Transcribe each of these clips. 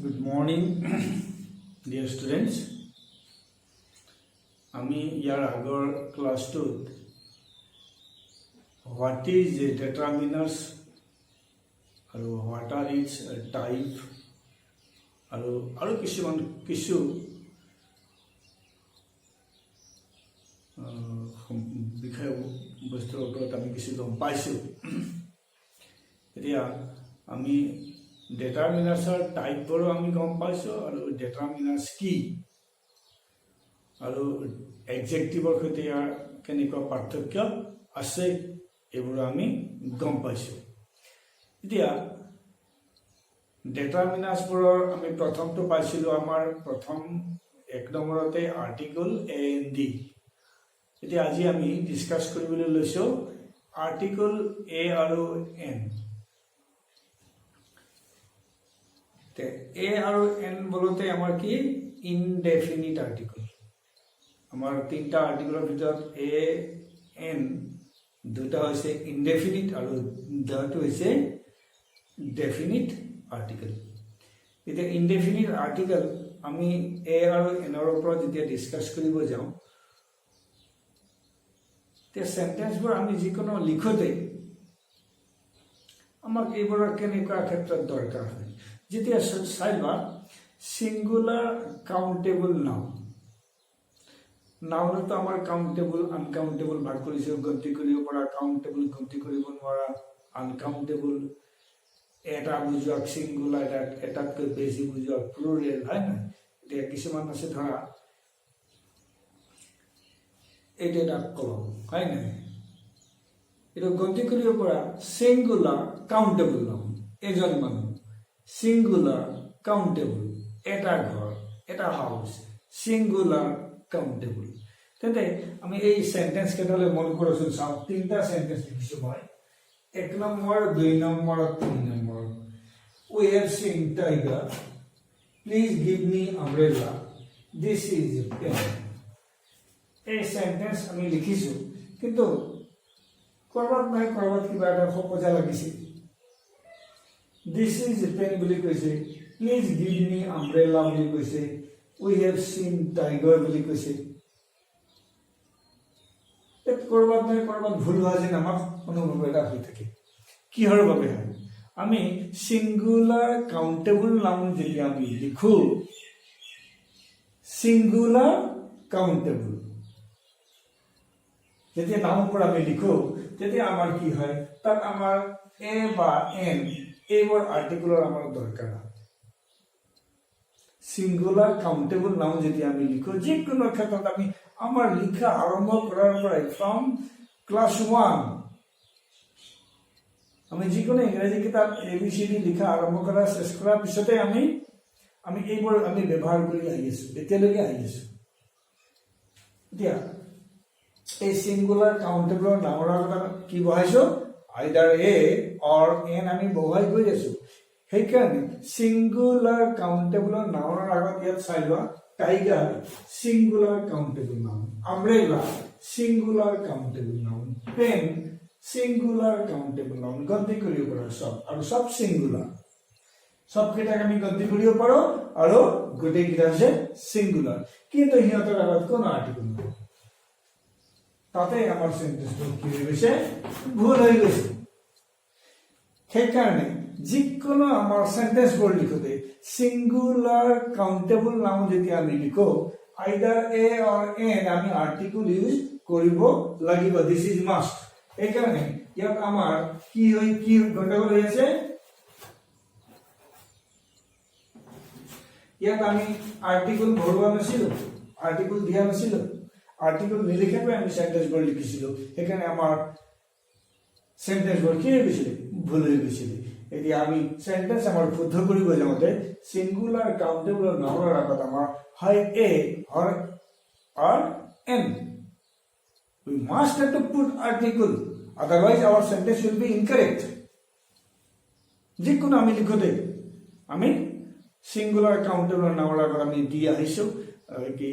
Good morning, dear students. আমি ইয়াৰ আগৰ ক্লাছটোত what is a determiners আৰু what are its type আৰু কিছু বিষয় বস্তুৰ ওপৰত আমি কিছু গম পাইছোঁ। এতিয়া আমি ডিটাৰমিনাৰ্ছৰ টাইপবোৰো আমি গম পাইছোঁ আৰু ডিটাৰমিনাৰ্ছ কি আৰু এডজেক্টিভৰ সৈতে ইয়াৰ কেনেকুৱা পাৰ্থক্য আছে এইবোৰ আমি গম পাইছোঁ। এতিয়া ডিটাৰমিনাৰ্ছবোৰৰ আমি প্ৰথমটো পাইছিলোঁ আমাৰ প্ৰথম এক নম্বৰতে আৰ্টিকল এ এন ডি। এতিয়া আজি আমি ডিছকাছ কৰিবলৈ লৈছোঁ আৰ্টিকল এ আৰু এন। এ আৰু এন বলতে আমাৰ কি ইনডেফিনিট আৰ্টিকল। আমাৰ তিনিটা আৰ্টিকলৰ ভিতৰত এ এন দুটা হৈছে ইনডেফিনিট আৰু দুটা হৈছে ডেফিনিট আৰ্টিকল। এতিয়া ইনডেফিনিট আৰ্টিকল আমি এ আৰু এনৰ ওপৰত যেতিয়া ডিছকাছ কৰিব যাওঁ তেতিয়া চেণ্টেন্সবোৰ আমি যিকোনো লিখোঁতে আমাক এইবোৰৰ কেনেকুৱা ক্ষেত্ৰত দৰকাৰ হয়। যেতিয়া চাইবা সিঙ্গুলাৰ কাউন্টেবল নাউনতো আমাৰ কাউন্টেবল আনকাউন্টেবল ভাগ কৰিছে, গন্তি কৰিব পৰা, কাউন্টেবল গন্তি কৰিব নোৱাৰা, আনকাউন্টেবল এটা বুজোৱাক সিঙ্গুলাৰ এটাতকৈ বেছি বুজোৱাক প্লুৰেল, হয় নাই? এতিয়া কিছুমান আছে ধৰা এইটো এটা কলম, হয় নাই? এইটো গন্তি কৰিব পৰা সিঙ্গুলাৰ কাউন্টেবল নাউন, এজন মানুহ সিঙ্গুলার কাউন্টেবল, এটা ঘর, এটা হাউস, সিঙ্গুলার কাউন্টেবল। তেন্তে আমি এই সেন্টেন্স কেইটালৈ মন কৰচোন চাওঁ। তিনিটা সেন্টেন্স লিখিছো মই, এক নম্বৰ, দুই নম্বৰ, তিনি number. We have seen tiger, please give me umbrella, this is a pen। এই সেন্টেন্স আমি লিখিছো, কিন্তু কৰবাত নহয় কৰবাত কিবা এটা সপজা লাগিছে। This is a pen বুলি কৈছে, please give me umbrella বুলি কৈছে, we have seen tiger বুলি কৈছে। কৰবাত নহয় কৰবাত ভুল হোৱা যেন আমাক অনুভৱ এটা হৈ থাকে। কিহৰ বাবে হয়? আমি সিঙ্গুলাৰ কাউন্টেবল নাউন যেতিয়া আমি লিখো, সিঙ্গুলাৰ কাউন্টেবল যেতিয়া নাউনবোৰ আমি লিখো তেতিয়া আমাৰ কি হয়, তাত আমাৰ এ বা এন এইবোৰ আৰ্টিকুলৰ আমাৰ দৰকাৰ হয়। সিঙ্গুলাৰ কাউন্টেবল নাউন যেতিয়া আমি লিখো যিকোনো ক্ষেত্ৰত আমি আমাৰ লিখা আৰম্ভ কৰাৰ পৰাই ফ্ৰম ক্লাছ 1 আমি যিকোনো ইংৰাজী কিতাপ ABCD লিখা আৰম্ভ কৰা শেষ কৰাৰ পিছতে আমি এইবোৰ আমি ব্যৱহাৰ কৰি আহি আছো, এতিয়ালৈকে আহি আছো। এতিয়া এই সিঙ্গুলাৰ কাউন্টেবলৰ নামৰ আগত কি বহাইছো? আইদাৰ এ অৰ এন আমি বহাই গৈ আছো। সেইকাৰণে সিঙ্গুলাৰ কাউন্টেবলৰ নামৰ আগত ইয়াত চাই লোৱা, tiger singular countable noun, umbrella singular countable noun, pen singular countable noun, গন্তি কৰিব পাৰো সব, আৰু সব সিঙ্গুলাৰ। সব কেইটাক আমি গন্তি কৰিব পাৰো আৰু গোটেই কেইটা হৈছে সিঙ্গুলাৰ, কিন্তু সিহঁতৰ আগত কোনো আৰ্টিকল নাই। তাতে আমাৰ সেন্টেন্সটো কি হৈ গৈছে? ভুল হৈ গৈছে। সেইকাৰণে যিকোনো আমাৰ সেন্টেন্সবোৰ লিখোতে সিঙ্গুলাৰ কাউন্টেবল নাউন যেতিয়া আমি লিখো আইদাৰ এ অৰ এন আমি আৰ্টিকল ইউজ কৰিব লাগিব। This is must. সেইকাৰণে ইয়াত আমাৰ কি গণ্ডগোল হৈ আছে? ইয়াত আমি আৰ্টিকল ভৰোৱা নাছিলো, আৰ্টিকল দিয়া নাছিলো, আৰ্টিকল নিলিখাকৈ আমি সেন্টেন্সবোৰ লিখিছিলো। সেইকাৰণে আমাৰ সেন্টেন্সবোৰ কি হৈ গৈছিলে? ভুল হৈ গৈছিলে। এতিয়া আমি সেন্টেন্স আমাৰ শুদ্ধ কৰিব যাওঁতে সিঙ্গুলাৰ কাউন্টেবলৰ নামৰ আগত আমাৰ হয় এ or n. We must have to put article, otherwise our sentence will be incorrect. যিকোনো আমি লিখোতে আমি সিঙ্গুলার কাউন্টেবলৰ নামৰ আগত আমি দি আহিছো কি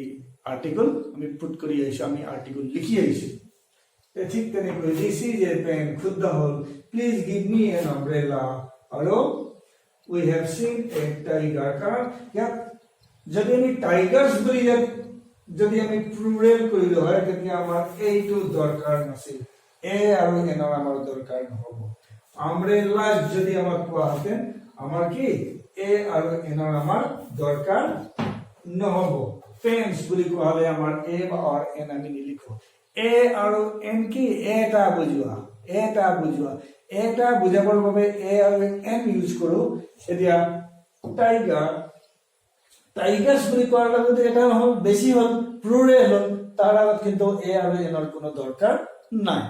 আৰ্টিকল আমি পুট কৰি আহিছো, আমি আৰ্টিকল লিখি আহিছো। ঠিক তেনেকৈ দিস ইজ এ পেন শুদ্ধ হ'ল, please give me N umbrella আৰু we have seen a tiger কাৰণ ইয়াত যদি আমি টাইগাৰ্স বুলি ইয়াত যদি আমি প্লুৰেল কৰিলো হয় তেতিয়া আমাৰ এইটো দৰকাৰ নাছিল এ আৰু এনৰ আমাৰ দৰকাৰ নহব আমব্ৰেলা যদি আমাৰ কোৱা হতেন আমাৰ কি এ আৰু এনৰ আমাৰ দৰকাৰ নহব পেন্স বুলি কোৱা হলে আমাৰ এ আৰু এন আমি নিলিখো এ আৰু এন কি এটা বুজাবৰ বাবে এ আৰু এন ইউজ কৰো এতিয়া টাইগাৰ্স বুলি কোৱাৰ লগতে এটা নহল বেছি হল প্লুৰেল হল তাৰ আগত কিন্তু এ আৰু এনৰ কোনো দৰকাৰ নাই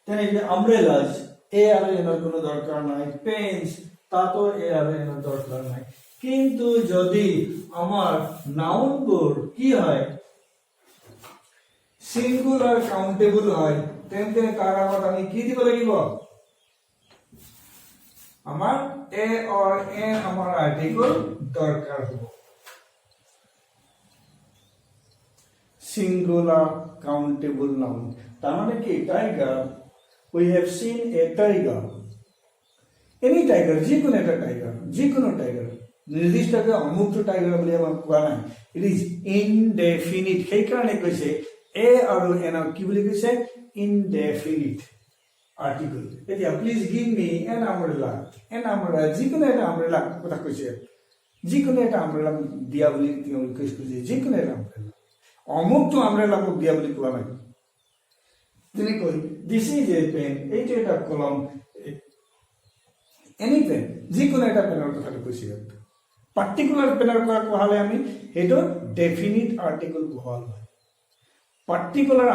তেনেকৈ আমব্ৰেলাজ এ আৰু এনৰ কোনো দৰকাৰ নাই পেন্স তাতো এ আৰু এনৰ দৰকাৰ নাই কিন্তু যদি আমাৰ নাউনবোৰ কি হয় সিঙ্গুলার কাউন্টেবল হয় তেন্তে তার আগত আমি কি দিব লাগিব আমার এ और এন আমার আর্টিকেল দরকার হবে সিঙ্গুলার কাউন্টেবল নাউন তার মানে কি tiger we have seen a tiger any tiger যিকোনো টাইগার নির্দিষ্টকে অমুকটো টাইগার বলি আমাক কোৱা নাই ইট ইজ ইনডেফিনিট সেই কাৰণে কৈছে এ আৰু এন কি বুলি কৈছে ইনডেফিনিট আৰ্টিকেল এতিয়া please give me N umbrella যিকোনো এটা আমব্ৰেলা কথা কৈছে যিকোনো এটা আমব্ৰেলা দিয়া বুলি তেওঁ ৰিকুৱেষ্ট কৰিছে যিকোনো এটা আমব্ৰেলা অমুকটো আমব্ৰেলা মোক দিয়া বুলি কোৱা নাই তেনেকৈ দিস ইজ এ পেন এইটো এটা কলম এনি পেন যিকোনো এটা পেনৰ কথা কৈছে পাৰ্টিকুলাৰ পেনৰ কথা কোৱা হলে আমি এইটো ডেফিনিট আৰ্টিকেল কোৱা হয় পাৰ্টিকুলাৰ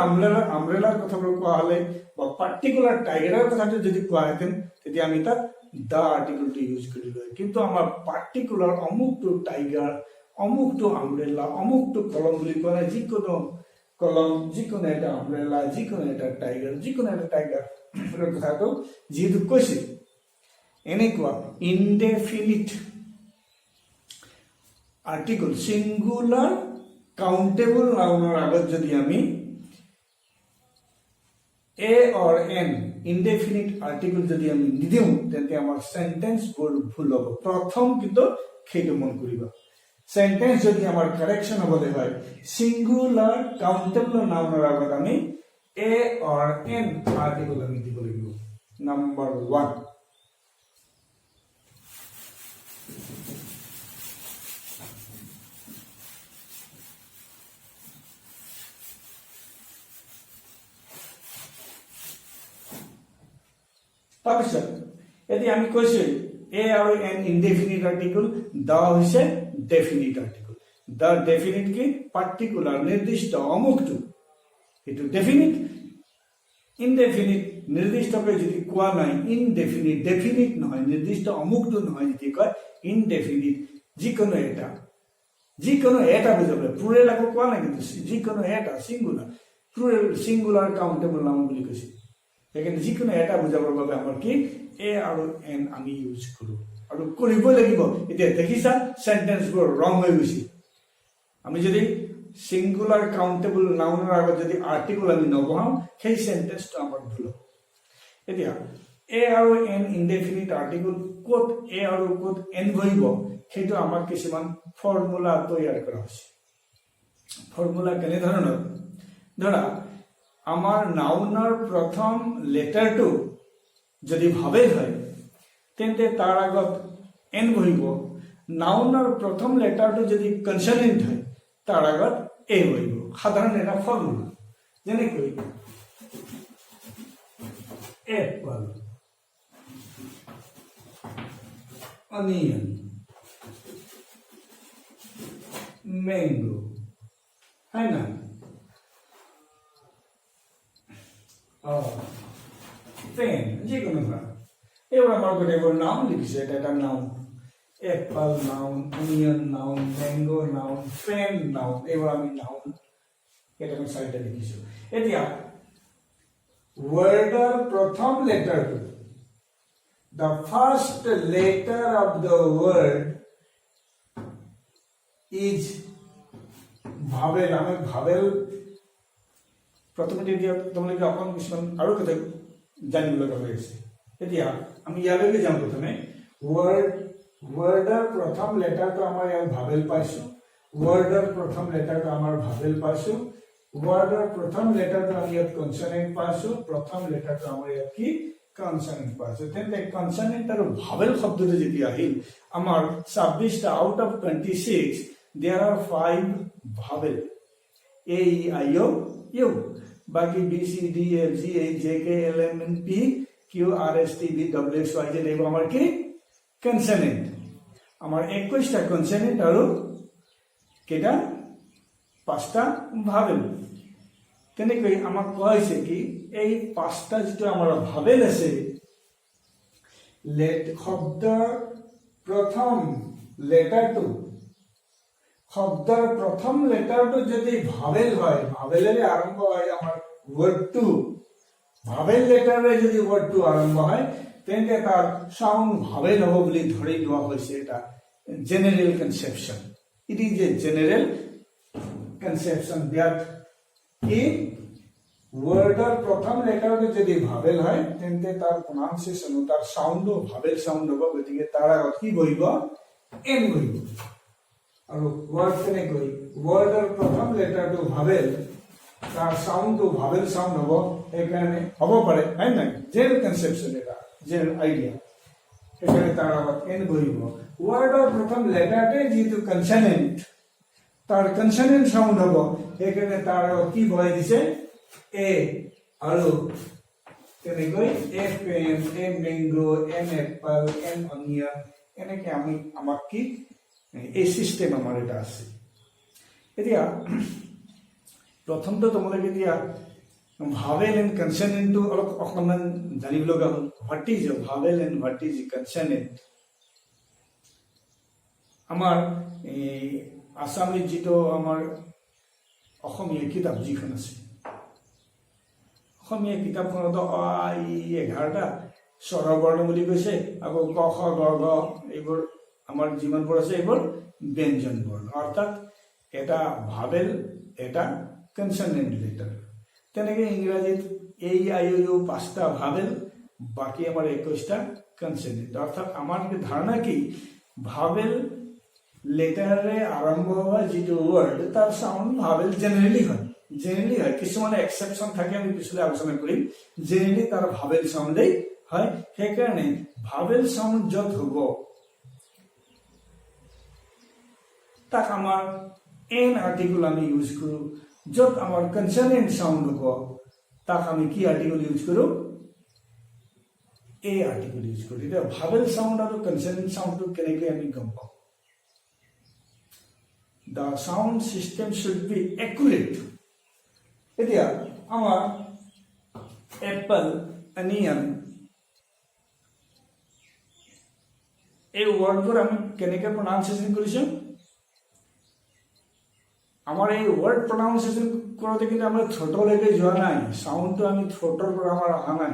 আমব্ৰেলাৰ কথা কোৱা হলে বা পাৰ্টিকুলাৰ টাইগাৰেৰ কথাটো যদি কোৱা হেতেন তেতিয়া আমি তাত দা আৰ্টিকেলটো ইউজ কৰিলো কিন্তু আমাৰ পাৰ্টিকুলাৰ অমুকটো টাইগাৰ অমুকটো আমব্ৰেলা অমুকটো কলম বুলি কোৱা যিকোনো কলম যিকোনো এটা আমব্ৰেলা যিকোনো এটা টাইগাৰ কথাটো যিটো কৈছে এনেকুৱা ইনডেফিনিট আৰ্টিকেল সিঙ্গুলাৰ কাউন্টেবল নাউনৰ আগত যদি আমি এ और এন ইনডেফিনিট আৰ্টিকেল যদি আমি নিদিও তেন্তে আমাৰ সেন্টেন্স বোৰ ভুল হ'ব প্ৰথম কিন্তু সেইটো মন কৰিবা সেন্টেন্স যদি আমাৰ কাৰেকশন হ'বলৈ হয় সিঙ্গুলাৰ কাউন্টেবল নাউনৰ আগত আমি এ और এন আৰ্টিকেল আমি দিব লাগিব নাম্বাৰ 1 তাৰপিছত যদি আমি কৈছো এ আৰু এন ইনডেফিনিট আৰ্টিকেল দা হৈছে ডেফিনিট আৰ্টিকেল দা ডেফিনিট কি পাৰ্টিকুলাৰ নিৰ্দিষ্ট অমুকটো এটো ডেফিনিট ইনডেফিনিট নিৰ্দিষ্টকে যদি কোৱা নাই ডেফিনিট নহয় নিৰ্দিষ্ট অমুকটো নহয় যদি কয় ইনডেফিনিট যিকোনো এটা বুজাব প্লুৰেল আকৌ কোৱা নাই কিন্তু যিকোনো এটা সিঙ্গুলাৰ কাউন্টেবল নাউন বুলি কৈছে এখানে যিকোনো এটা বুজাবৰ বাবে আমাৰ কি এ আৰু এন আমি ইউজ কৰো আৰু কৰিব লাগিব এতিয়া দেখিছা সেন্টেন্সবোৰ ৰং হৈ গৈছে আমি যদি সিঙ্গুলাৰ কাউন্টেবল নাউনৰ আগত যদি আৰ্টিকেল আমি নবহাও সেই সেন্টেন্সটো আমাৰ ভুল হ'ব এতিয়া এ আৰু এন ইনডেফিনিট আৰ্টিকেল কোট এ আৰু কোট এন বহিব সেইটো আমাৰ কিছুমান ফৰ্মুলা তৈয়াৰ কৰা হৈছে ফৰ্মুলা কেনে ধৰণৰ ধৰা আমাৰ নাউনৰ প্ৰথম লেটাৰটো যদি ভাবেল হয় তেন্তে তাৰ আগত এন বহিব নাউনৰ প্রথম লেটারটো যদি কনসোনেন্ট হয় তার আগত এ বহিব সাধারণ এটা ফর্মুলা যেনেকৈ এপল অনিয়ন ম্যাঙ্গো হয় না পেন যিকোনো এবার আমার গোটেইবোৰ নাউন লিখিছে এটা noun apple noun onion noun mango noun pen noun এবার আমি নাউন এটা আমি চাৰিটা লিখিছো এতিয়া ওয়াৰ্ডৰ প্ৰথম লেটাৰটো the first letter of the word is vowel আমি vowel প্রথমে দিয়া তোমালোকে অকণ কিছুমান আৰু কথা জানিব লগা হৈছে এতিয়া আমি ইয়ালৈকে যাম প্ৰথমে ওয়াৰ্ড ৱৰ্ডৰ প্ৰথম লেটাৰটো আমাৰ ইয়াত ভাৱেল পাইছো ৱৰ্ডৰ প্ৰথম লেটাৰটো আমাৰ ভাৱেল পাইছো ৱৰ্ডৰ প্ৰথম লেটাৰটো আমি ইয়াত কনসনেন্ট পাইছো প্ৰথম লেটাৰটো আমাৰ ইয়াত কি কনসনেন্ট পাইছো তেন্তে কনসনেন্ট আৰু ভাৱেল শব্দটো যেতিয়া আহিল আমাৰ 26টা out of 26 there are 5 vowel a e i o u বাকি b c d e f g h j k l m n p q r s t v w x y z এইবোৰ আমাৰ কি consonant আমাৰ 21টা consonant আৰু কেটা 5টা vowel তেনেকৈ আমাক কোৱা হৈছে কি এই 5টা যেটো আমাৰ ভাৱেল আছে শব্দৰ প্ৰথম লেটাৰটো শব্দৰ প্ৰথম লেটাৰটো যদি ভাৱেল হয় ভাৱেলেৰে আৰম্ভ হয় আমাৰ ওয়াৰ্ডটো ভাৱেল লেটাৰে যদি ওয়াৰ্ডটো আৰম্ভ হয় তেন্তে তাৰ সাউন্ড ভাৱেল হ'ব বুলি ধৰি লোৱা হৈছে এটা general conception it is a general conception that কি ওয়াৰ্ডৰ প্ৰথম লেটাৰটো যদি ভাৱেল হয় তেন্তে তাৰ প্ৰনাউন্সিয়েশন তাৰ সাউন্ডো ভাৱেল সাউন্ড হ'ব গতিকে তাৰ আগত কি বহিব এন বহিব আৰু ওয়াৰ্ড কেনেকৈ ওয়াৰ্ডৰ প্ৰথম লেটাৰটো ভাৱেল তাৰ সাউন্ডটো ভাৱেল সাউন্ড হ'ব এইকাৰণে হ'ব পাৰে হয় নাই জেনাৰেল কনসেপশন এটা জেনাৰেল আইডিয়া এখানে তাৰ আগত এন বহিব ওয়াৰ্ডৰ প্ৰথম লেটাৰতে যেটো কনসনেন্ট তাৰ কনসনেন্ট সাউন্ড হ'ব এখানে তাৰ আগত কি বহাই দিছে এ আৰু তেনেকৈ a pen a mango N Apple N onion এনেকৈ আমি আমাক কি এই সিস্টেম আমাৰ এটা আছে এতিয়া প্ৰথমটো তোমালোকে এতিয়া ভাৱেল এণ্ড কনসনেন্টটো অলপ অকণমান জানিব লগা হ'ল what is vowel and what is consonant আমাৰ আসামিজ যেটো আমাৰ অসমীয়া কিতাপ যিখন আছে অসমীয়া কিতাপখনত অ আ ই 11টা স্বৰবৰ্ণ বুলি কৈছে আকৌ ক খ গ ঘ এইবোৰ আমাৰ যিমানবোৰ আছে এইবোৰ ব্যঞ্জন বৰ্ণ অৰ্থাৎ এটা ভাৱেল এটা কনসনেন্ট লেটাৰ তেনেকৈ ইংৰাজীত এ ই আই ও ইউ 5টা ভাৱেল বাকি আমাৰ 21টা কনসনেন্ট অৰ্থাৎ আমাৰ ধাৰণা কি ভাৱেল লেটাৰে আৰম্ভ হোৱা যেটো ওয়াৰ্ড তাৰ সাউন্ড ভাৱেল জেনাৰেলি হয় কিছুমান এক্সেপশন থাকে আমি পিছলৈ আলোচনা কৰিম জেনাৰেলি তাৰ ভাৱেল সাউন্ডেই হয় সেইকাৰণে ভাৱেল সাউন্ড যত হ'ব তাক আমাৰ এন আৰ্টিকল আমি ইউজ কৰো যত আমাৰ কনসনেন্ট সাউন্ড হ'ব তাক আমি কি আৰ্টিকল ইউজ কৰো এ আৰ্টিকল ইউজ কৰো এটা ভাৱেল সাউন্ড আৰু কনসনেন্ট সাউন্ডটো কেনেকৈ আমি গম পাম the sound system should be accurate এতিয়া আমাৰ এপল অনিয়ন এই ওয়াৰ্ডবোৰ আমি কেনেকৈ প্ৰনাউন্সিয়েশন কৰিছো আমাৰ এই ওয়াৰ্ড প্ৰনাউন্সিয়েশন কৰোতে কিন্তু আমাৰ থ্ৰটলৈকে যোৱা নাই সাউন্ডটো আমি থ্ৰটৰ পৰা আমাৰ অহা নাই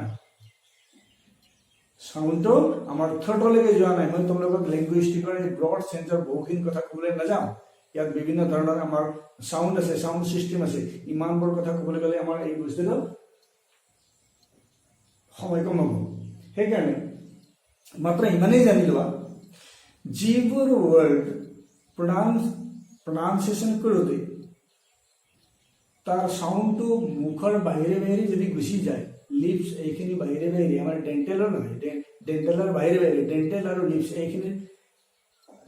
সাউন্ডটো আমাৰ থ্ৰটলৈকে যোৱা নাই মই তোমালোকক লিংগুইষ্টিকৰ এই ব্ৰড সেন্সৰ বহুখিনি কথা ক'বলৈ নাযাওঁ ইয়াত বিভিন্ন ধৰণৰ আমাৰ সাউন্ড আছে সাউন্ড সিস্টেম আছে ইমানবোৰ কথা ক'বলৈ গ'লে আমাৰ এই বস্তুটো সময় কম হ'ব সেইকাৰণে মাত্ৰ ইমানেই জানি লোৱা যিবোৰ ওয়াৰ্ড প্ৰনাউন্সিয়েশন কৰোতে তাৰ সাউন্ডটো মুখৰ বাহিৰে বাহিৰে যদি গুচি যায় লিপস এইখিনি বাহিৰে বাহিৰে আমাৰ ডেন্টেলৰ নহয় ডেন্টেলৰ বাহিৰে বাহিৰে ডেন্টেল আৰু লিপস এইখিনি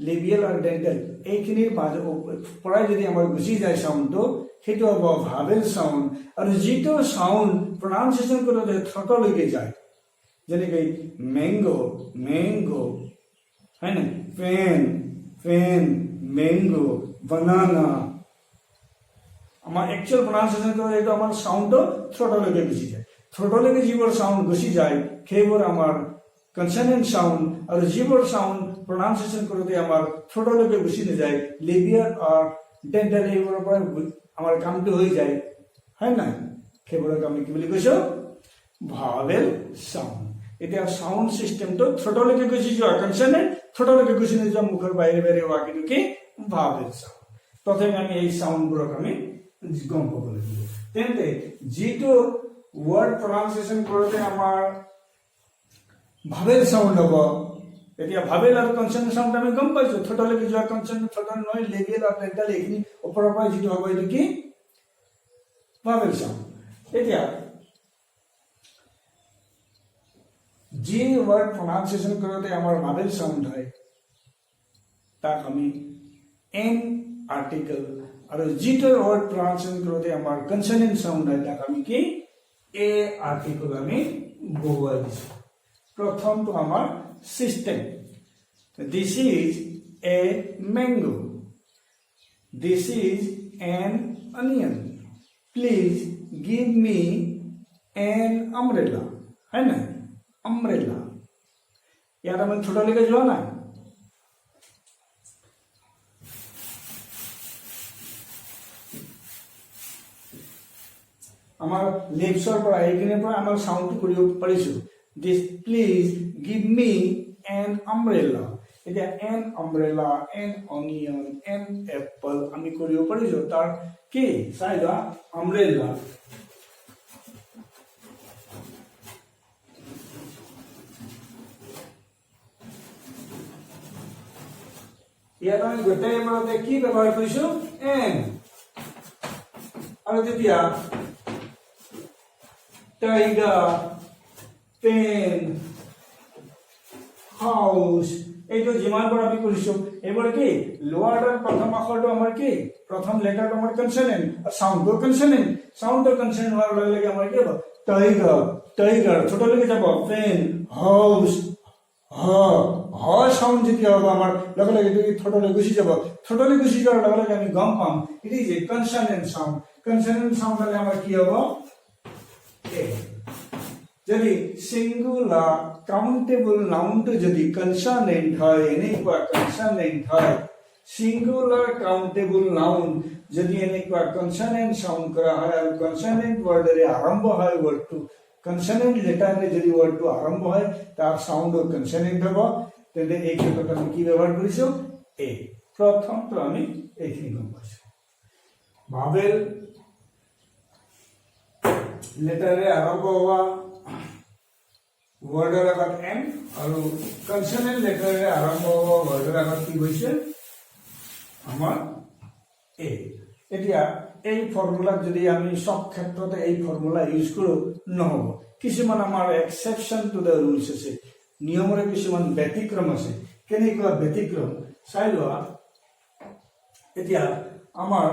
লেবিয়েল আৰু ডেন্টেল এইখিনিৰ পৰাই যদি আমাৰ গুচি যায় সাউন্ডটো সেইটো হ'ব ভাৱেল সাউন্ড আৰু যিটো সাউন্ড প্ৰনাউন্সিয়েশন কৰোতে থ্ৰটলৈকে যায় যেনেকৈ ম্যাঙ্গো ম্যাঙ্গো হয় না পেন পেন ম্যাঙ্গো বানানা আমাৰ একচুয়াল প্ৰনাউন্সিয়েশন কৰোতে এইটো আমাৰ সাউন্ডটো থ্ৰটলৈকে গুচি যায় থ্ৰটলৈকে যিবোৰ সাউন্ড গুচি যায় সেইবোৰ আমাৰ কনসনেন্ট সাউন্ড আৰু যিবোৰ সাউন্ড প্ৰনাউন্সিয়েশন কৰোতে আমাৰ থ্ৰটলৈকে গুচি নাযায় লেবিয়াৰ আৰু ডেন্টাল এইবোৰৰ পৰা আমাৰ কামটো হৈ যায় হয় না সেইবোৰক আমি কি বুলি কৈছো ভাৱেল সাউন্ড এতিয়া সাউন্ড সিস্টেমটো থ্ৰটলৈকে গুচি যোৱা কনসনেন্ট থ্ৰটলৈকে গুচি নোযোৱা মুখৰ বাহিৰে বাহিৰে হোৱা কিন্তু কি ভাৱেল সাউন্ড প্ৰথমে আমি এই সাউন্ডবোৰক আমি গম পাব লাগিব তেন্তে যেটো ওয়াৰ্ড প্ৰনাউন্সিয়েশন কৰোতে আমাৰ ভাৱেল সাউন্ড হ'ব এতিয়া ভাবেল আৰু কনসোনেন্ট সাউন্ড আমি গম পাইছো থটলৈকে যোৱা কনসোনেন্ট থট নহয় লেবিয়েল আৰু লেংটাল এইখিনি ওপৰৰ পৰা যিটো হ'ব এইটো কি ভাবেল সাউন্ড এতিয়া যি ওয়াৰ্ড প্ৰনাউন্সিয়েশন কৰোতে আমাৰ ভাবেল সাউন্ড হয় তাক আমি এন আৰ্টিকেল আৰু যিটো ওয়াৰ্ড প্ৰনাউন্সিয়েশন কৰোতে আমাৰ কনসোনেন্ট সাউন্ড হয় তাক আমি কি এ আৰ্টিকেল আমি বহুৱাই দিছো প্ৰথমটো আমাৰ system. This is a mango. This is an onion. Please give me an umbrella. है ना umbrella. यार हम छोटा लेके जो ना আমার লেপসৰ পৰা এইখিনি পৰা আমাৰ সাউন্ড কৰিব পাৰিছো this please give me an umbrella এতিয়া an umbrella an onion an apple আমি কৰিব পাৰিছো তাৰ কি চাইবা umbrella ইয়াত আমি গোটেই মানতে কি ব্যৱহাৰ কৰিছো an আৰু তেতিয়া tiger pen house এইটো যিমান পৰা আমি কৰিছো এবাৰ কি লোৱাৰৰ প্ৰথম আখৰটো আমাৰ কি প্ৰথম লেটাৰটো আমাৰ কনসোনেন্ট আৰু সাউন্ডৰ কনসোনেন্ট হোৱাৰ লগে লগে আমাৰ কি হ'ব টাইগাৰ ছোটলৈকে যাব পেন হাউস হ সাউন্ড যেতিয়া হ'ব আমাৰ লগে লগে এইটো ছোটলৈ গুচি যাব ছোটলৈ গুচি যোৱাৰ লগে লগে আমি গম পাম it is a consonant sound হলে আমাৰ কি হ'ব এ যদি সিঙ্গুলাৰ কাউন্টেবল নাউনটো যদি কনসোনেন্ট হয় এনেকুৱা কনসোনেন্ট হয় সিঙ্গুলাৰ কাউন্টেবল নাউন যদি এনেকুৱা কনসোনেন্ট সাউন্ড কৰা হয় আৰু কনসোনেন্ট ওয়াৰ্ডৰে আৰম্ভ হয় ওয়াৰ্ডটো কনসোনেন্ট লেটাৰে যদি ওয়াৰ্ডটো আৰম্ভ হয় তাৰ সাউন্ডও কনসোনেন্ট হ'ব তেন্তে এই ক্ষেত্ৰত আমি কি ব্যৱহাৰ কৰিছো এ প্ৰথমটো আমি এইখিনি গম পাইছো ভাবেল লেটাৰে আৰম্ভ হোৱা ওয়াৰ্ডৰ আগত এন আৰু কনসোনেন্ট লেটাৰে আৰম্ভ হোৱা ওয়াৰ্ডৰ আগত কি হৈছে আমাৰ এ এতিয়া এই ফৰ্মুলাত যদি আমি সব ক্ষেত্ৰতে এই ফৰ্মুলা ইউজ কৰো নহব কিছুমান আমাৰ এক্সেপশন টু দ্য ৰুলছ আছে নিয়মৰে কিছুমান ব্যতিক্ৰম আছে কেনেকুৱা ব্যতিক্ৰম চাই লোৱা এতিয়া আমাৰ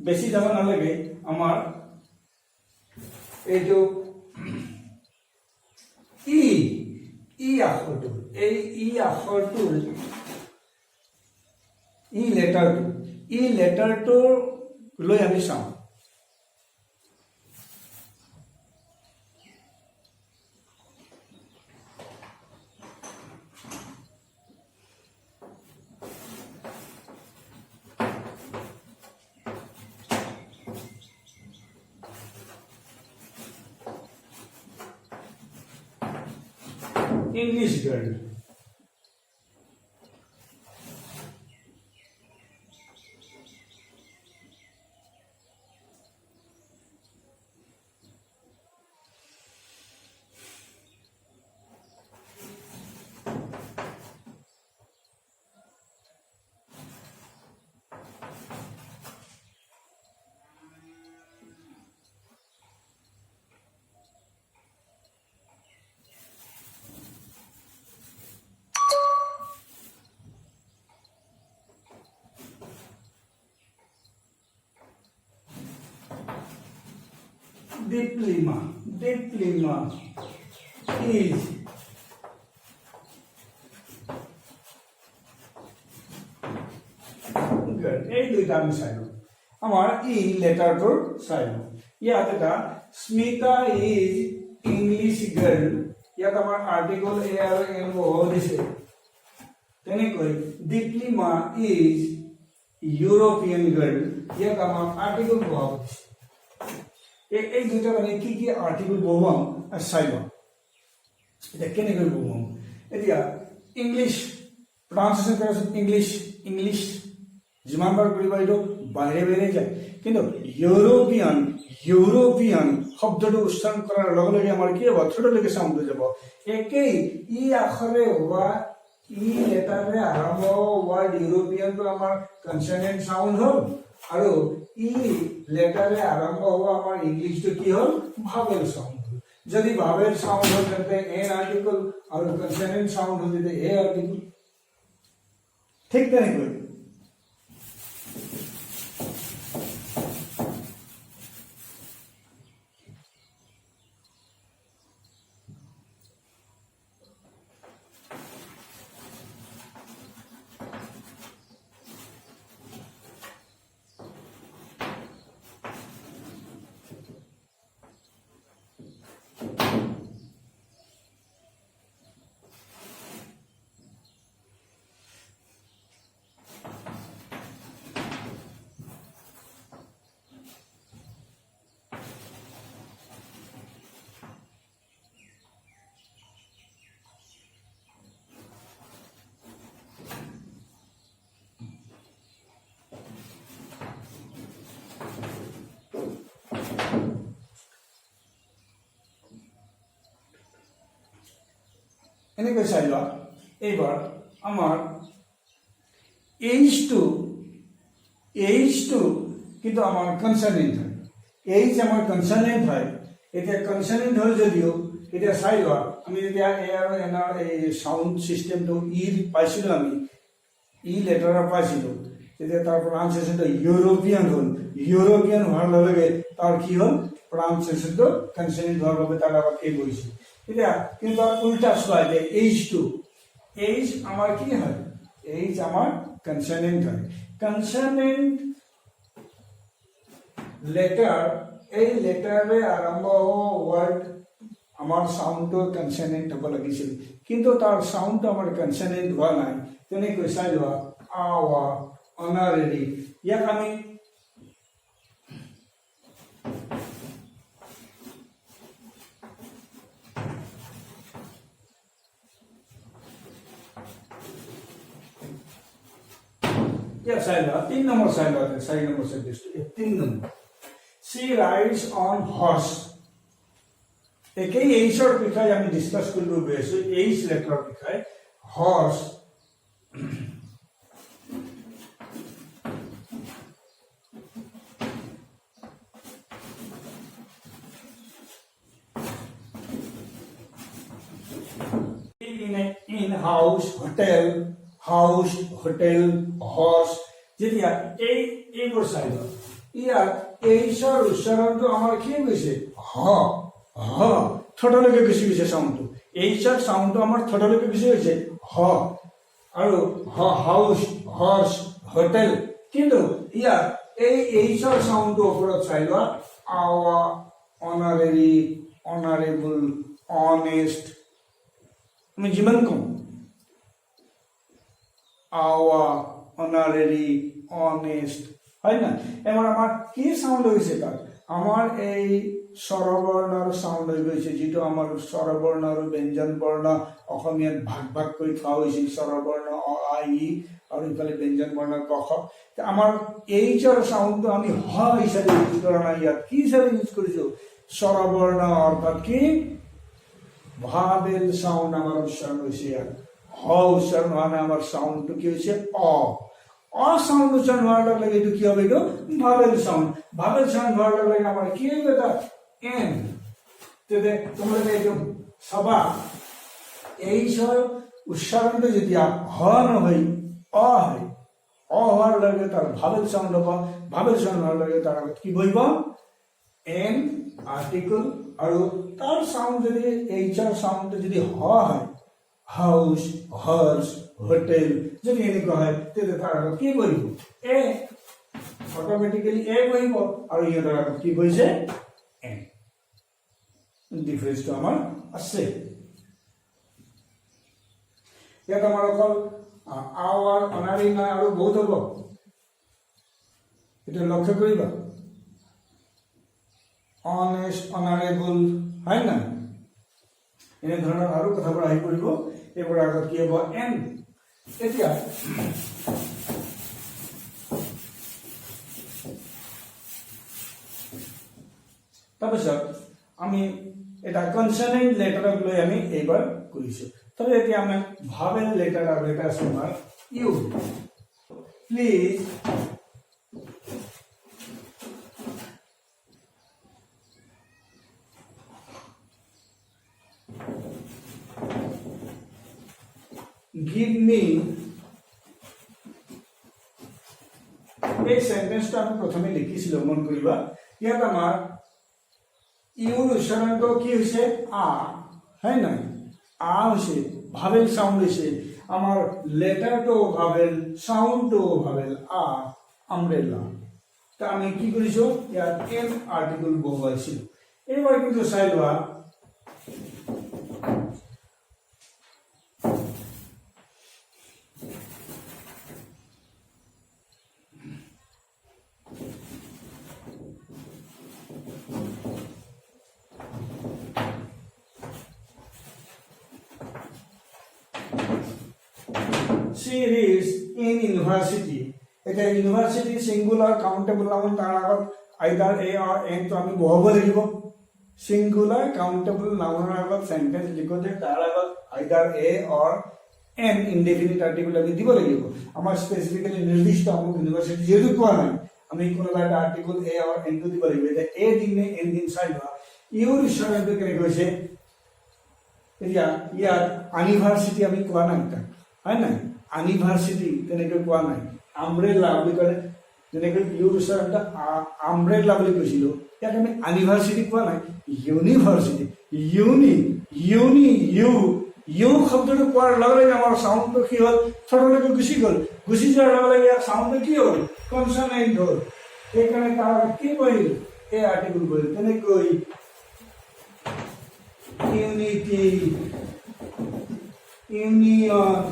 বেছি যাব নালাগে আমাৰ এইটো ই আখৰটো এই আখৰটোৰ ই লেটাৰটো লৈ আমি চাওঁ English girl. Diploma is good. এই দুইটা আমি চাই লওঁ আমাৰ ই লেটাৰটোৰ চাই লওঁ ইয়াত এটা স্মিতা ইজ ইংলিছ গাৰ্ল ইয়াত আমাৰ আৰ্টিকল এ আৰু এন বহু দিছে তেনেকৈ ডিপ্লোমা ইজ ইউৰোপিয়ান গাৰ্ল ইয়াত আমাৰ আৰ্টিকল বহু দিছে এই দুইটা মানে কি কি আৰ্টিকল বহুৱাম চাই লওঁ এতিয়া কেনেকৈ বহুৱাম এতিয়া ইংলিছ প্ৰনাউন্সিয়েশ্যন কৰা ইংলিছ যিমানবাৰ কৰিবা এইটো বাহিৰে বাহিৰে যায়। কিন্তু ইউৰোপিয়ান শব্দটো উচ্চাৰণ কৰাৰ লগে লগে আমাৰ কি হ'ব, থ্ৰ'টলৈকে চাউণ্ড হৈ যাব। একেই ই আখৰে হোৱা, ই লেটাৰে আৰম্ভ ৱাৰ্ড ইউৰোপিয়ানটো আমাৰ কনচনেণ্ট চাউণ্ড হ'ল, আৰু ই লেটাৰে আৰম্ভ হোৱা আমাৰ ইংলিছটো কি হ'ল, ভাৱেল চাউণ্ড হ'ল। যদি ভাৱেল চাউণ্ড হ'ল তেন্তে এন আৰ্টিকল, আৰু কনচনেণ্ট চাউণ্ড হ'ল তেতিয়া এ আৰ্টিকল। ঠিক তেনেকৈ এনেকৈ চাই লোৱা। এইবাৰ আমাৰ এইচটো কিন্তু আমাৰ কনচনেণ্ট হয়, এইচ আমাৰ কনচনেণ্ট হয়। এতিয়া কনচনেণ্ট হয় যদিও এতিয়া চাই লোৱা, আমি যেতিয়া এ আৰু এনৰ এই চাউণ্ড চিষ্টেমটো ইৰ পাইছিলোঁ, আমি ই লেটাৰৰ পাইছিলোঁ, তেতিয়া তাৰ প্ৰনাউন্সিয়েশ্যনটো ইউৰোপিয়ান হ'ল। ইউৰোপিয়ান হোৱাৰ লগে লগে তাৰ কি হ'ল, প্ৰনাউন্সিয়েশ্যনটো কনচনেণ্ট হোৱাৰ বাবে তাৰ লগত এই বহিছিল। এতিয়া কিন্তু উল্টা চোৱা, যে এইচ আমাৰ কি হয়, এইচ আমাৰ কনচনেণ্ট হয়। কনচনেণ্ট লেটাৰ, এই লেটাৰে আৰম্ভ হোৱা ৱাৰ্ড আমাৰ চাউণ্ডটো কনচনেণ্ট হ'ব লাগিছিল, কিন্তু তাৰ চাউণ্ডটো আমাৰ কনচনেণ্ট হোৱা নাই। তেনেকৈ চাই লোৱা, আৱা, অনাৰেৰি, ইয়াক আমি চাই লোৱা 3 নম্বৰ চাই লোৱা, 4 নম্বৰ চেপ্টাৰটো 3 নম্বৰ। She rides on horse. একেই এইচৰ বিষয়ে আমি ডিছকাছ কৰিব গৈ আছো, এইচ লেটাৰৰ বিষয়ে। Horse, in house, hotel, horse, যেতিয়া এইবোৰ চাই লোৱা, ইয়াত এইচৰ উচ্চাৰণটো আমাৰ কি গৈছে, থ্ৰ'টলৈকে গুচি গৈছে চাউণ্ডটো। এইচৰ চাউণ্ডটো আমাৰ থ্ৰ'টলৈকে গুচি গৈছে, আৰু হাউচ, হৰ্চ, হোটেল। কিন্তু ইয়াত এই এইচৰ চাউণ্ডটো ওপৰত চাই লোৱা, আৱা, অনাৰেৰি, অনাৰেবল, অনেষ্ট, আমি যিমান কম আৱা, অনাৰেৰি, অনেষ্ট, হয় না? এবাৰ আমাৰ কি চাউণ্ড হৈছে তাত, আমাৰ এই স্বৰবৰ্ণৰ চাউণ্ড হৈ গৈছে, যিটো আমাৰ স্বৰবৰ্ণ আৰু ব্যঞ্জন বৰ্ণ অসমীয়াত ভাগ ভাগ কৰি থোৱা হৈছিল, স্বৰবৰ্ণ অ, আ, ই, আৰু ইফালে ব্যঞ্জন বৰ্ণ ক, খ। আমাৰ এইচৰ চাউণ্ডটো আমি হ হিচাপে ইউজ কৰা নাই, ইয়াত কি হিচাপে ইউজ কৰিছো, স্বৰবৰ্ণ, অৰ্থাৎ কি ভাৱেল চাউণ্ড আমাৰ উচ্চাৰণ হৈছে। ইয়াত হ উচ্চাৰণ হোৱা নাই, আমাৰ চাউণ্ডটো কি হৈছে অ চাউণ্ড উচ্চাৰণ হোৱাৰ লগে লগে এইটো কি হবে, এইটো ভাৱেল চাউণ্ড। ভাৱেল চাউণ্ড হোৱাৰ লগে লগে আমাৰ কি হ'ব, এটা এন। তেতিয়া তোমালোকে এইটো চাবা, এইচৰ উচ্চাৰণটো যেতিয়া হ নহয় অ হয়, অ হোৱাৰ লগে তাৰ ভাৱেল চাউণ্ড হ'ব। ভাৱেল চাউণ্ড হোৱাৰ লগে তাৰ আগত কি বহিব, এন আৰ্টিকল, আৰু তাৰ চাউণ্ড যদি এইচৰ চাউণ্ডটো যদি হ হয়, হাউচ, হৰ্চ, হোটেল, যদি এনেকুৱা হয়, তেতিয়া তাৰ আগত কি বহিব, এ, অট'মেটিকেলি এ বহিব, আৰু ইহঁতৰ আগত কি বহিছে, এন। ডিফাৰেন্সটো আমাৰ আছে। ইয়াত আমাৰ অকল আৱাৰ, অনাৰী নাই, আৰু বহুত হ'ব, এইটো লক্ষ্য কৰিবা। অনেষ্ট, অনাৰেবল, হয় না? এনেধৰণৰ আৰু কথাবোৰ আহি পৰিব। এইবোৰ আগত কি হ'ব, এন। এতিয়া তাৰপিছত আমি এটা কনসনেন্ট লেটাৰক লৈ আমি এইবাৰ কৰিছো তবে এতিয়া আমি ভাৱেল লেটাৰ আৰু এটা আছে আমাৰ ইউ প্লিজ give me এই সেন্টেন্সটা আমি প্রথমে লিখিছিল মন করিবা ইয়াত আমার ইউর উচ্চারণটো কি হইছে আ হয় না আ হইছে ভাবেল সাউন্ড হইছে আমার লেটারটো ভাবেল সাউন্ডটো ভাবেল আ আমব্রেলা তা আমি কি করিছো ইয়াত এম আর্টিকেল বহুয়াইছিল এবার কিন্তু চাইলোৱা she reads in university এটা ইউনিভার্সিটি সিঙ্গুলার কাউন্টেবল নাউন তার আগত আইদার এ অর এন তো আমি বহাব লাগিব সিঙ্গুলার কাউন্টেবল নাউনৰ আগত সেন্টেন্স লিখোতে তাৰ আগত আইদাৰ এ অৰ এন ইনডেফিনিট আৰ্টিকেল আমি দিব লাগিব আমাৰ স্পেসিফিক্যালি নিৰ্দিষ্ট আমুক ইউনিভাৰ্সিটি যেহেতু কোৱা নাই আমি কোনোবা এটা আর্টিকেল এ অর এন তো দিব লাগিব এটা এ দিন নে এন দিন চাইবা ইউৰ ইউনিভাৰ্সিটি কেনে কৈছে এতিয়া ইয়াত ইউনিভাৰ্সিটি আমি কোৱা নাই তাক হয় না ইউনিভাৰ্সিটি তেনেকৈ কোৱা নাই আমব্ৰেলা বুলি কলে যেনেকৈ ইউৰ উচ্চাৰণটা আমব্ৰেলা বুলি কৈছিল ইয়াত আমি ইউনিভাৰ্সিটি কোৱা নাই ইউনিভাৰ্সিটি ইউনি ইউনি ইউ ইউ শব্দটো কোৱাৰ লগে লগে আমাৰ সাউন্ডটো কি হ'ল থৰলৈকে গুচি যোৱাৰ লগে লগে ইয়াৰ সাউন্ডটো কি হ'ল কনসনেন্ট হ'ল সেইকাৰণে তাৰ কি কৰিল এই আৰ্টিকেল কৰিল তেনেকৈ ইউনিটি ইউনিয়ন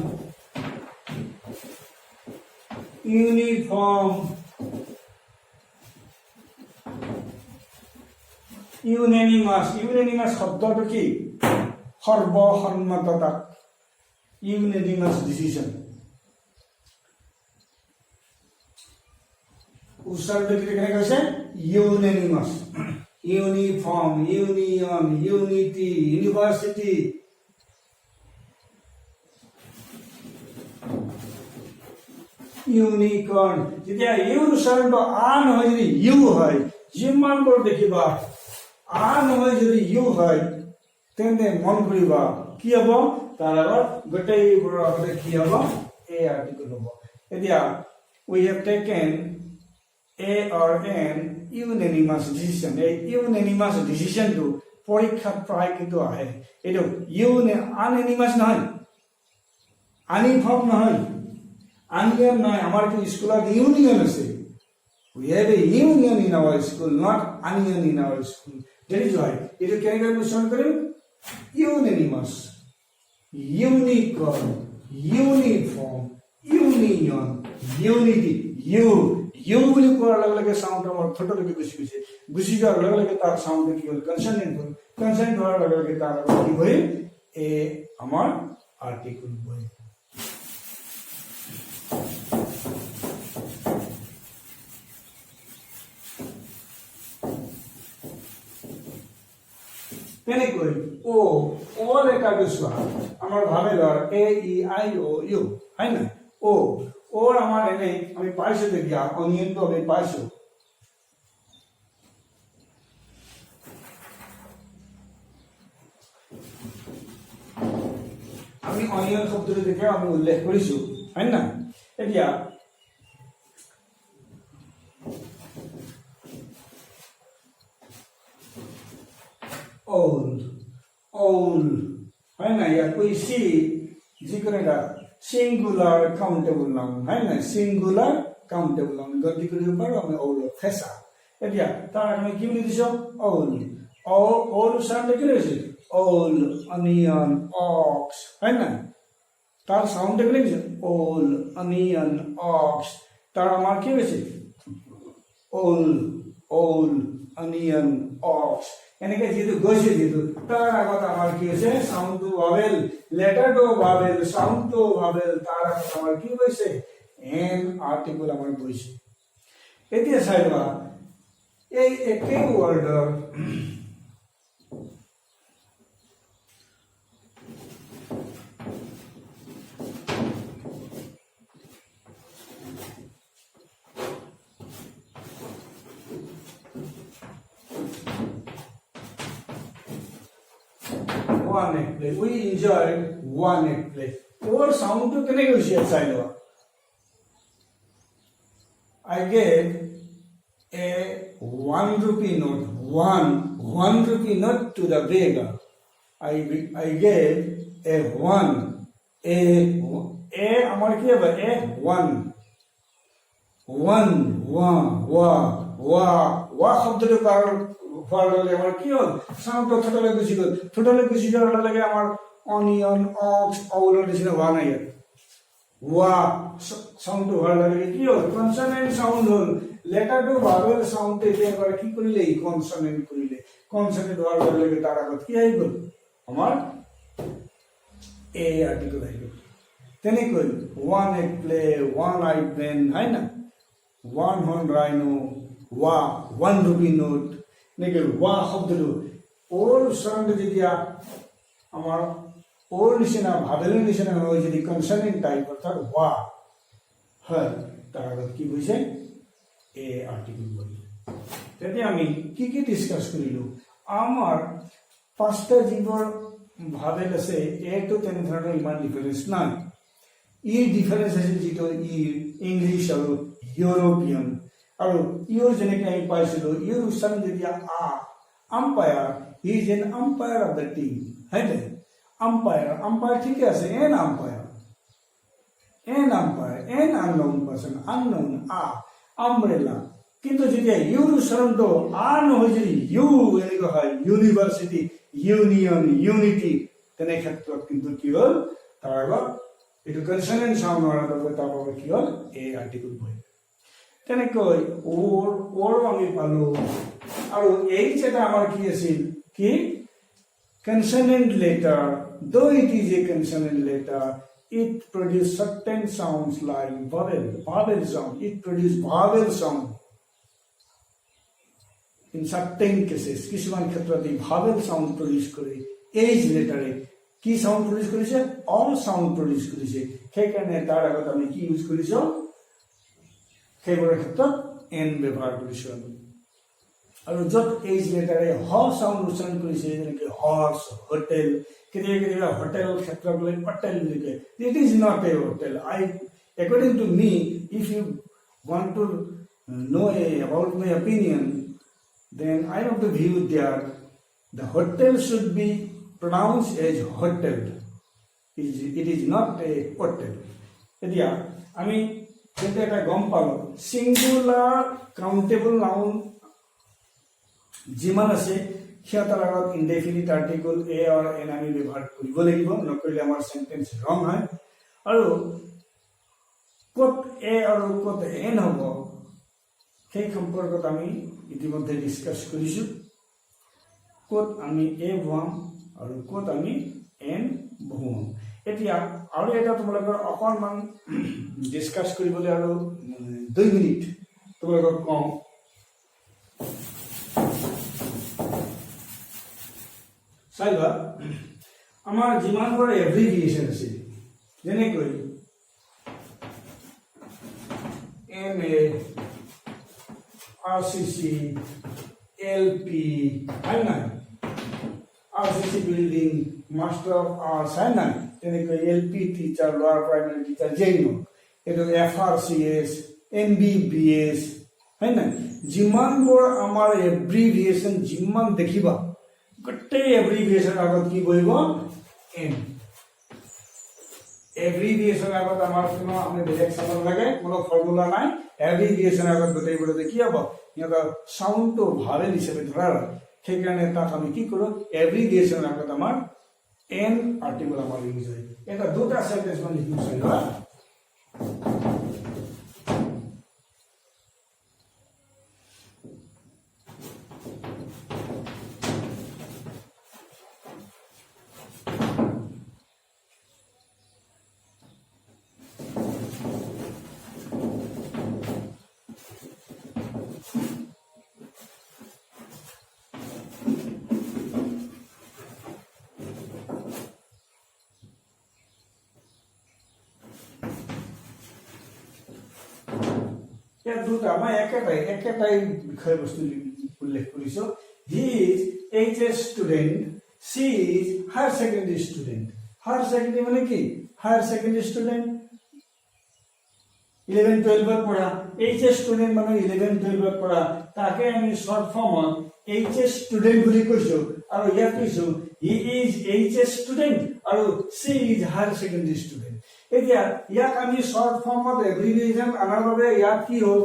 ইউনিফৰ্ম ইউনানিমাস শব্দটো কি সৰ্বসন্মততা ইউনানিমাস ডিসিশন উচ্চাৰণটো কেনেকৈ কৈছে unanimous uniform union unity university unicorn যেতিয়া ইউৰ উচ্চাৰণটো আ নহয় যদি ইউ হয় যিমানবোৰ দেখিবা আ নহয় যদি ইউ হয় তেন্তে মন কৰিবা কি হ'ব তাৰ আগত গোটেইবোৰৰ আগতে কি হ'ব এ আৰ্টিকেল হ'ব এতিয়া we have taken a or an unanimous decision এই unanimous decision টো পৰীক্ষাত প্ৰায় কিন্তু আহে এইটো unanimous নহয় আনিফৰ্ম নহয় Onion no, our school of union is. We have a union in our school, not onion in our school. That is why it is carried unanimous, unicorn, uniform, union, unity. You will call like a sound of photo like a Gushi like a sound that you will consent to her like a Amar article boy. তেনেকৈ ও লেটাৰটো চোৱা আমাৰ ভাবেলৰ এ E I O U হয় না ওৰ আমাৰ এনে আমি পাইছো তেতিয়া অনিয়নটো আমি পাইছো আমি অনিয়ন শব্দটো তেতিয়া আমি উল্লেখ কৰিছো হয় না এতিয়া old है ना या कोई सी जिक्र का singular countable noun है ना singular countable noun गति करियो पर हमें old फैसा এতিয়া তার আমি কি বলি দিছো old সাউন্ড কি রয়েছে old onion ox है ना তার সাউন্ড কি রয়েছে old onion ox তার আমার কি রয়েছে old onion ox এনেকে যেহেতু গৈছে যেহেতু তার আগত আমার কি হয়েছে sound to vowel letter to vowel sound to vowel তার আগত আমার কি হয়েছে এন আর্টিকেল আমার বইছে এতিয়া চাইবা এই একে ওয়াৰ্ডৰ one egg play. We enjoyed one egg play. Over sound to negotiate side. I gave a 1 rupee note, one rupee note to the beggar. I gave a one, a আমার কি হবে a one, ওয়া শব্দটো হোৱাৰ লগে আমাৰ কি হ'ল চাউণ্ডটো ঠোঁটলৈ গুচি গ'ল, ঠোঁটলৈ গুচি যোৱাৰ লগে আমাৰ অনিয়ন অক্স অউলৰ নিচিনা হোৱা নাই ইয়াত ওয়া সাউন্ড হোৱাৰ লগে কি হ'ল কনসনেন্ট সাউন্ড হ'ল লেটাৰটো ভাৱেল সাউন্ড এতিয়া এবাৰ কি কৰিলে কনসনেন্ট কৰিলে কনসনেন্ট হোৱাৰ লগে তাৰ আগত কি আহি গ'ল আমাৰ এ আৰ্টিকল আহি গ'ল তেনেকৈ ওৱান এগ প্লে ওৱান আই পেন হয় না ওৱান হৰ্ন ৰাইনো ওয়া 1 rupee নোট নেকি ওয়া শব্দটো ওৰ উচ্চাৰণটো যেতিয়া আমাৰ ওৰ নিচিনা ভাৱেলৰ নিচিনা হয় যদি কনসনেন্ট টাইপ অৰ্থাৎ ওয়া হয় তাৰ আগত কি হৈছে এ আৰ্টিকল বহি তেতিয়া আমি কি ডিসকাস কৰিলো আমাৰ পাঁচটা জীৱৰ ভাৱেল আছে এটো তেনে ধৰণৰ ইমান ডিফাৰেন্স নাই ই ডিফাৰেন্স আছে যেটো ই ইংলিছ আৰু ইউৰোপিয়ান আৰু ইউৰ যেনেকৈ আমি পাইছিলো ইউৰ উচ্চাৰণ যেতিয়া umpire he is an umpire of the team হয় Umpire ঠিক আছে an umpire an unknown person unknown umbrella কিন্তু যেতিয়া ইউৰ উচ্চাৰণটো নহয় যদি ইউ এনেকুৱা হয় ইউনিভাৰ্চিটি ইউনিয়ন ইউনিটি তেনে ক্ষেত্ৰত কিন্তু কি হ'ল তাৰ আগত এইটো কনসনেন্ট সাউন্ড হোৱাৰ বাবে তাৰ বাবে কি হ'ল এ আৰ্টিকল বহি তেনেকৈ ওৰ আমি পালো আৰু এইচ এটা আমাৰ কি আছিল কি consonant letter, though it is a consonant letter, it produces certain sounds like vowel sound. It produces vowel sound. In certain cases, কিছুমান ক্ষেত্ৰত এই vowel sound produce কৰে H letter কি sound produce কৰিছে all sound produce কৰিছে সেইকাৰণে তাৰ আগত আমি কি ইউজ কৰিছো সেইবোৰৰ ক্ষেত্ৰত n ব্যৱহাৰ কৰিছো আৰু যত এইচ লেটাৰে হ সাউন্ড উচ্চাৰণ কৰিছে যেনেকৈ হৰ্স হোটেল কেতিয়াবা হোটেল ক্ষেত্ৰত লৈ হোটেল লিখে it is not a hotel according to me if you want to know about my opinion then I have to view that the hotel should be pronounced as hotel it is not a hotel এতিয়া আমি যেটা এটা গম পালো singular countable noun যিমান আছে সিহঁতৰ আগত ইনডেফিনিট আৰ্টিকল এ অৰ এন আমি ব্যৱহাৰ কৰিব লাগিব নকৰিলে আমাৰ সেন্টেন্স ৰং হয় আৰু ক'ত এ আৰু ক'ত এন হ'ব সেই সম্পৰ্কত আমি ইতিমধ্যে ডিসকাস কৰিছো ক'ত আমি এ বহাম আৰু ক'ত আমি এন বহাম এতিয়া আৰু এটা তোমালোকৰ অকণমান ডিসকাস কৰিবলৈ আৰু 2 মিনিট তোমালোকক কম চাইবা আমাৰ যিমানবোৰ এভ্ৰিভিয়েচন আছে যেনেকৈ MA RCC LP হয় না RCC building master of arts হয় না তেনেকৈ LP টিচাৰ লোৱাৰ প্ৰাইমাৰী টিচাৰ জেইনো এইটো FRCS MBBS হয় না যিমানবোৰ আমাৰ এভ্ৰিভিয়েচন যিমান দেখিবা গোটেই এভ্ৰিভিয়েচন আগত কি বহিব এন এভ্ৰিভিয়েচন আগত আমাৰ কোনো আমি বেলেগ চাব লাগে কোনো ফৰ্মুলা নাই এভ্ৰিভিয়েচন আগত গোটেইবোৰতে কি হ'ব ইয়াৰ সাউন্ডটো ভাৱেল হিচাপে ধৰা সেইকাৰণে তাক আমি কি কৰোঁ এভ্ৰিভিয়েচন আগত আমাৰ এন আৰ্টিকল আমাৰ ইউজ হয় এটা দুটা সেন্টেন্স মানে লিখিব চাইবা ইয়াত দুটা মই একেটাই বিষয়বস্তু উল্লেখ কৰিছো he is HS student she is higher secondary student higher secondary মানে কি হায়াৰ ছেকেণ্ডেৰী ষ্টুডেণ্ট 11-12 পড়া এইচএস স্টুডেন্ট মানে 11-12 পড়া তাকে আমি শর্ট ফর্মত এইচএস স্টুডেন্ট বুলি কৈছো আৰু ইয়াত কৈছো হি ইজ এইচএস স্টুডেন্ট আৰু সি ইজ হায়াৰ ছেকেণ্ডেৰী স্টুডেন্ট এতিয়া ইয়াক আমি শৰ্ট ফৰ্মত এব্ৰিভিয়েশন আনাৰ বাবে ইয়াত কি হ'ব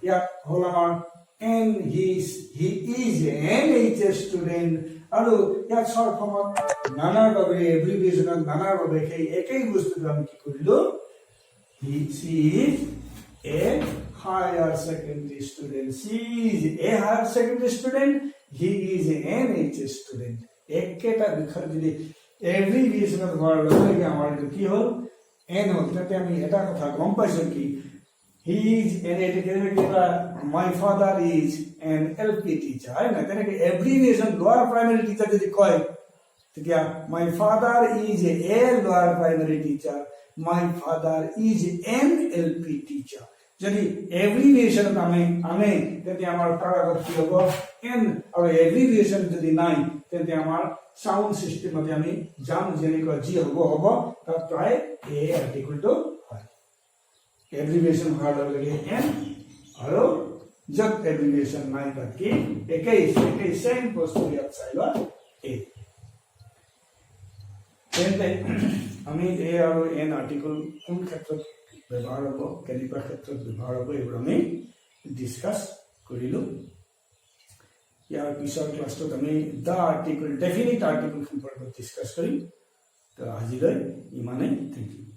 ইয়াত হ'ল আমাৰ N he is an HS student আৰু ইয়াত শৰ্ট ফৰ্মত নানাৰ বাবে এব্ৰিভিয়েশন নানাৰ বাবে সেই একেই বস্তুটো আমি কি কৰিলো She is a higher secondary student. She is a higher secondary student. He is an HS student. एकटा বিষয় যদি এভ্ৰিভিয়েশনত হোৱাৰ লগে লগে আমাৰ এইটো কি হ'ল এন হ'ল তাতে আমি এটা কথা গম পাইছো কি he is an my father is an LP teacher হয় না তেনেকে এভ্ৰিভিয়েশন লোৱাৰ প্ৰাইমাৰী টিচাৰ যদি কয় তেতিয়া মাই ফাদাৰ ইজ এ লোৱাৰ primary teacher my father is an LP teacher যদি এভ্রিভিয়েশন আমি তেতে আমার কাগজ কি হবে n আর এভ্রিভিয়েশন যদি নাই তেতে আমার সাউন্ড সিস্টেমতে আমি জাম যেনেকৈ জি হ'ব তাত প্ৰায় এ আৰ্টিকল টু হয় এভ্ৰিভিয়েশন হোৱাৰ লগে n আৰু যত এভ্রিভিয়েশন নাই তাত কি একেই সেম বস্তু ইয়াত চাইবা এ তেন্তে আমি এ আৰু এন আৰ্টিকল কোন ক্ষেত্ৰত ব্যৱহাৰ হ'ব কেনেকুৱা ক্ষেত্ৰত ব্যৱহাৰ হ'ব এইবোৰ আমি ডিসকাস কৰিলো ইয়াৰ পিছৰ ক্লাছটোত আমি দা আৰ্টিকল ডেফিনিট আৰ্টিকল সম্পৰ্কত ডিসকাস কৰিম তো আজিলৈ ইমানেই থেংক ইউ